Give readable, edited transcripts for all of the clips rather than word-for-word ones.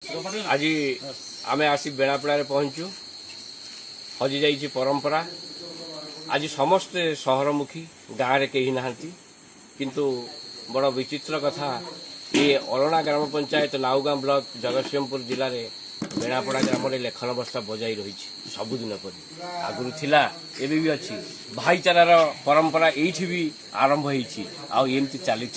आज आम आसी बेणापड़ा पहुंचु हजि जाइए परंपरा। आज समस्ते सहरमुखी गाँव में कहीं ना किंतु बड़ विचित्र कथा ये अरणा ग्राम पंचायत नाउगाँ ब्लॉक जगतसिंहपुर जिले में बेणापड़ा ग्राम में लेखन अवस्था बजाई रही सबुदिन पर आगुरी थिला एबे भी अच्छी भाईचारार परंपरा ये भी आरंभ होती चली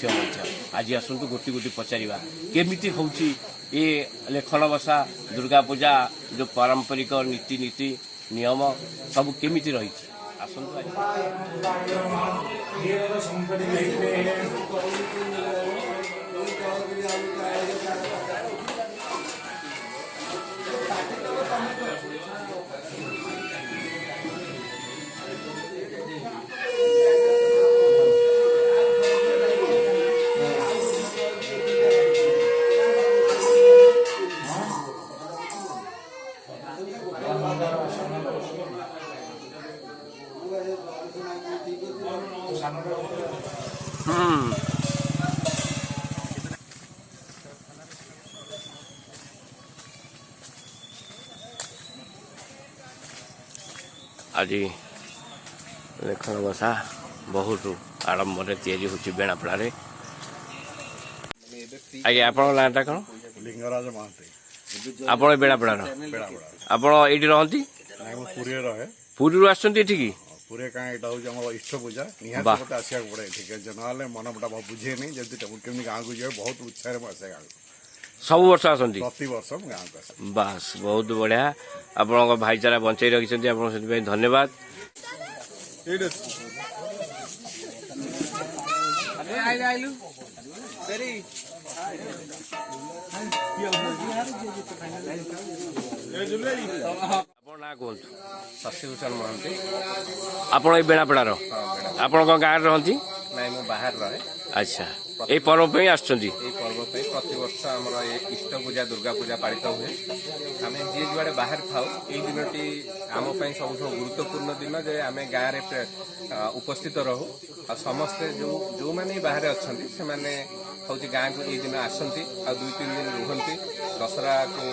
आज आसतु गोटी गोटी पचारा केमिति होची ये लेखन बसा दुर्गा पूजा जो पारंपरिक नीति नीति नियम सब केमिति रही आसतु आज लेखन बसा बहुत आरंभ या बेणापड़ा आज्ञा आप नाटा कौन लिंगराज महांती आप बेणापड़ा आप ये रहती पुरी आसठी पूरे कहीं इष्ट पूजा निहाती आसा पड़े ठीक ना मन मोटा बुझे नहीं जब केमी गाँव को जाए बहुत उत्साह में आसे गाँव सब वर्ष आसती प्रति वर्ष गाँव को आसे बास बहुत बढ़िया आपण भाईचारा बंचाई रखिंट धन्यवाद। ना कहतु शशिभूषण महांती आप बेणापड़ा आप गाँव रहती ना मु बाहर रहे। अच्छा ये पर्व पे आसुँच पर्व पे प्रति वर्ष आमर इष्ट पूजा दुर्गा पूजा पालित हुए आम जी जुआड़े बाहर थाउ ये दिन टी आम सब गुरुत्वपूर्ण दिन जे आम गाँव में उपस्थित रहू आ समस्ते जो जो मैंने बाहर अच्छा से मैंने हूँ गाँ को ये दिन आसती आ 2-3 दिन रुहंती दशहरा को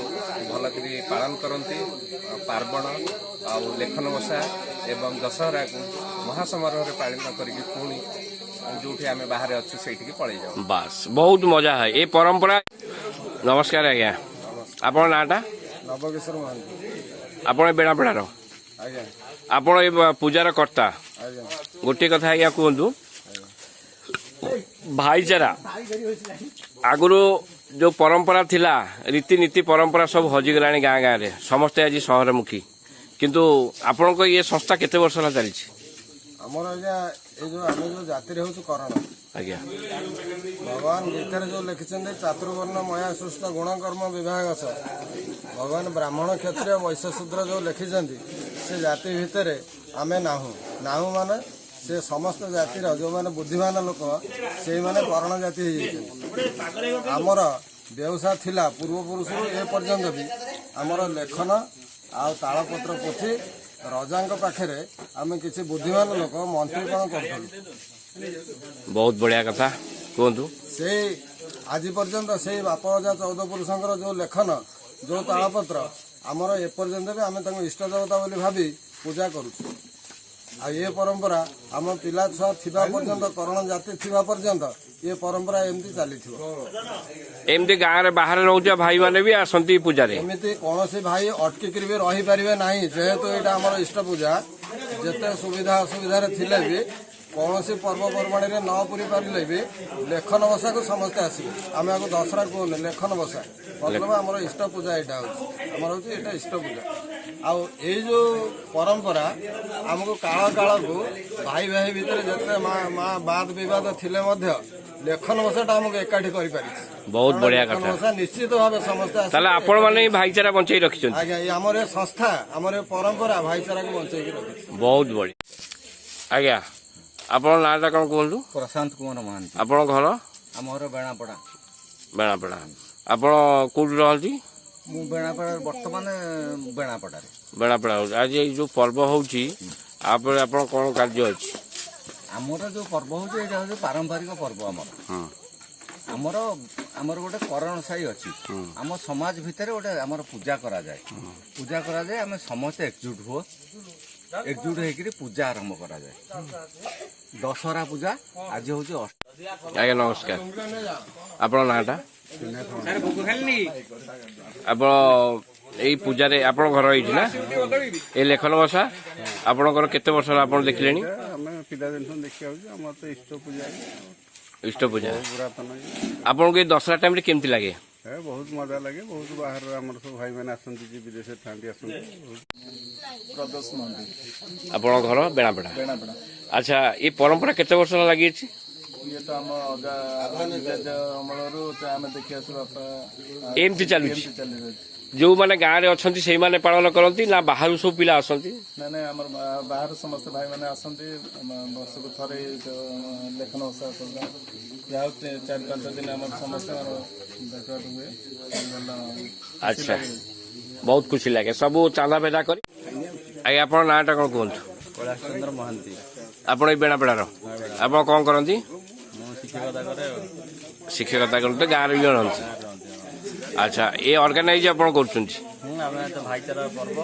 भल कर पालन करती पार्वण आ लेखन बसा एवं दशहरा को महासमारोह पालन करके पुणी जो आम बाहर अच्छे से पलि जाऊ बास बहुत मजा है ये परंपरा। नमस्कार आज्ञा आप नाटा नवकिशोर महांती आप बेणापड़ा आज्ञा आप पूजार कर्ता गोटे कथा आज्ञा कहतु भाईचारा आगुरी जो परंपरा थिला रीतिनीति परंपरा सब हजिगला गाँ गाँव में समस्ते आज सहरमुखी किंतु आपण को ये संस्था केते वर्ष है चली आमर आज्ञा ये जो आम जो जाति हूँ करण आज्ञा भगवान गीतार जो लिखिं चातुर्वर्ण मया सृष्ट गुणकर्म विभाग भगवान ब्राह्मण क्षत्रिय वैश्य शूद्र जो लिखिं से जाति भितर आम नाहू माने से समस्त जातिर जो मैंने बुद्धिमान लोक से मैंने करण जाति आमर व्यवसाय थिला पूर्वपुरुष ए पर्यंत भी आमर लेखन आ तालपत्र पोथी रजा पाखे आम किसी बुद्धिमान लोक मंत्रीकरण कर बहुत बढ़िया कथा कहतु से आज पर्यंत से बाप अजा 14 पुरुषर जो लेखन जो तालपत्र आमर एपर्यंत भी आम इष्ट देवता बोली भावी पूजा करुँ आ ये परंपरा आम पिला छुआ थिबा पर्यंत करण जाति थिबा पर्यंत ये परंपरा एमती चली एमती गाँव में बाहर रोचा भाई माने भी आसती पूजा एमती कौन भाई अटकिक भी रही पारे ना जेहेतु यहाँ आम इष्ट पूजा जिते सुविधा असुविधा थिले भी कौन पर्वपर्वाणी न पूरी पारे भी लेखन बसा को समस्ते आसवे आम आपको दशहरा कहूने लेखन बसा मतलब आम इष्ट पूजा यहाँ होमर हूँ यहाँ इष्ट पूजा आउ ये जो परंपरा आमको काल काल को भाई भाई भितर जिते माँ बाद बद थिले लेखन बसाटा आमको एकाठी कर बहुत बढ़िया कथा निश्चित भाव समस्ते आपण मैंने भाईचारा बंचाई रखिंट आज्ञा ये आमर संस्था आमर परंपरा भाईचारा को बंचाई रखी बहुत बढ़िया आज्ञा आप नाटा कौन कहतु प्रशांत कुमार महांती आप घर आम घर बेणापड़ा बेणापड़ा आप कौट रहती मु बेणापड़ा बर्तमान बेणापड़ा बेणापड़ा आज ये जो पर्व होची आप कार्य अच्छी आमर जो पर्व हूँ यहाँ हूँ पारंपरिक पर्व आमर ଆମର ଆମର ଗୋଟେ କରଣ ସାହି ଅଛି। ଆମ ସମାଜ ଭିତରେ ଗୋଟେ ଆମର ପୂଜା କରାଯାଏ। ପୂଜା କରାଯାଏ, ଆମେ ସମସ୍ତେ ଏକଜୁଟ ହୁଅ, ଏକଜୁଟ ହେଇକିରି ପୂଜା ଆରମ୍ଭ କରାଯାଏ। ଦଶହରା ପୂଜା ଆଜି ହଉଛି ଆଜ୍ଞା ନମସ୍କାର। ଆପଣ ନାଁଟା? ଆପଣ ଏଇ ପୂଜାରେ ଆପଣଙ୍କ ଘର ହେଇଛି ନା ଏ ଲେଖନ ବସା? ଆପଣଙ୍କର କେତେ ବର୍ଷ ହେଲା ଆପଣ ଦେଖିଲେଣି? ଆମେ ପିଲାଦିନଠୁ ଦେଖି ଆଉଛୁ। ଆମର ତ ଇଷ୍ଟ ପୂଜା ଇଷ୍ଟ ପୂଜା। ପୁରାତନ ଆପଣଙ୍କୁ ଏଇ ଦଶହରା ଟାଇମରେ କେମିତି ଲାଗେ? ବହୁତ ମଜା ଲାଗେ। ବହୁତ ବାହାରର ଆମର ସବୁ ଭାଇମାନେ ଆସନ୍ତି, ଯିଏ ବିଦେଶରେ ଥାନ୍ତି ଆସନ୍ତି। ପ୍ରଦୋଷ ମହାନ୍ତି, ଆପଣଙ୍କ ଘର ବେଣାପଡ଼ା? ବେଣାପଡ଼ା। ଆଚ୍ଛା, ଏ ପରମ୍ପରା କେତେ ବର୍ଷ ହେଲା ଲାଗିଛି? ଇଏ ତ ଆମ ଅଜା ଅମଳରୁ ଆମେ ଦେଖି ଆସୁ। ବାପା ଏମିତି ଚାଲୁଛି? ଚାଲି ରହିଛି। ଯୋଉମାନେ ଗାଁରେ ଅଛନ୍ତି ସେଇମାନେ ପାଳନ କରନ୍ତି ନା ବାହାରୁ ସବୁ ପିଲା ଆସନ୍ତି? ନାଇଁ ଆମର ବାହାରୁ ସମସ୍ତେ ଭାଇମାନେ ଆସନ୍ତି। ବର୍ଷକୁ ଥରେ ଲେଖନ ଓଷା ଯାହା ହଉ 4-5 ଦିନ ଆମର ସମସ୍ତଙ୍କର ଭେଟଭାଟ ହୁଏ। ଆଚ୍ଛା, ବହୁତ ଖୁସି ଲାଗେ। ସବୁ ଚାନ୍ଦା ଭେଦା କରି। ଆଜ୍ଞା ଆପଣଙ୍କ ନାଁଟା କ'ଣ କୁହନ୍ତୁ? କୈଳାସ ଚନ୍ଦ୍ର ମହାନ୍ତି। ଆପଣ ଏଇ ବେଣାପଡ଼ାର? ଆପଣ କ'ଣ କରନ୍ତି? ମୁଁ ଶିକ୍ଷକତା କରେ। ଶିକ୍ଷକତା କରନ୍ତି, ଗାଁରେ ବି ରହନ୍ତି? ଆଚ୍ଛା, ଏ ଅର୍ଗାନାଇଜ ଆପଣ କରୁଛନ୍ତି? ଆମେ ତ ଭାଇଚାରା ପର୍ବ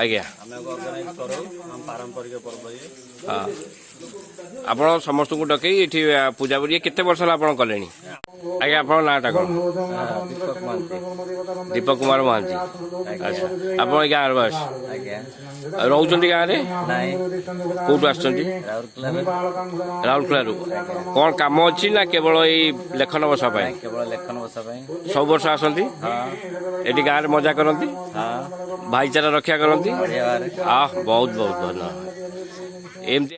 ଆଜ୍ଞା, ଆମେ ଅର୍ଗାନାଇଜ କରୁ। ଆମ ପାରମ୍ପରିକ ପର୍ବ ଇଏ। ହଁ। ଆପଣ ସମସ୍ତଙ୍କୁ ଡକେଇ ଏଠି ପୂଜା ପୂଜି କେତେ ବର୍ଷ ହେଲା ଆପଣ କଲେଣି? ଆଜ୍ଞା ଆପଣଙ୍କ ନାଁଟା କ'ଣ? ଦୀପକ ମହାନ୍ତି। ଦୀପକ କୁମାର ମହାନ୍ତି। ଆଚ୍ଛା, ଆପଣ ଏ ଗାଁର ବାସ? ଆଜ୍ଞା। ରହୁଛନ୍ତି ଗାଁରେ? ନାଇଁ, କୋଉଠୁ ଆସୁଛନ୍ତି? ରାଉରକେଲାରେ। ରାଉରକେଲାରୁ। କ'ଣ କାମ ଅଛି ନା କେବଳ ଏଇ ଲେଖନ ବସା ପାଇଁ? କେବଳ ଲେଖନ ବସା ପାଇଁ। ସବୁ ବର୍ଷ ଆସନ୍ତି ଏଠି ଗାଁରେ ମଜା କରନ୍ତି, ଭାଇଚାରା ରକ୍ଷା କରନ୍ତି? ବହୁତ ବହୁତ ଧନ୍ୟବାଦ। ଏମିତି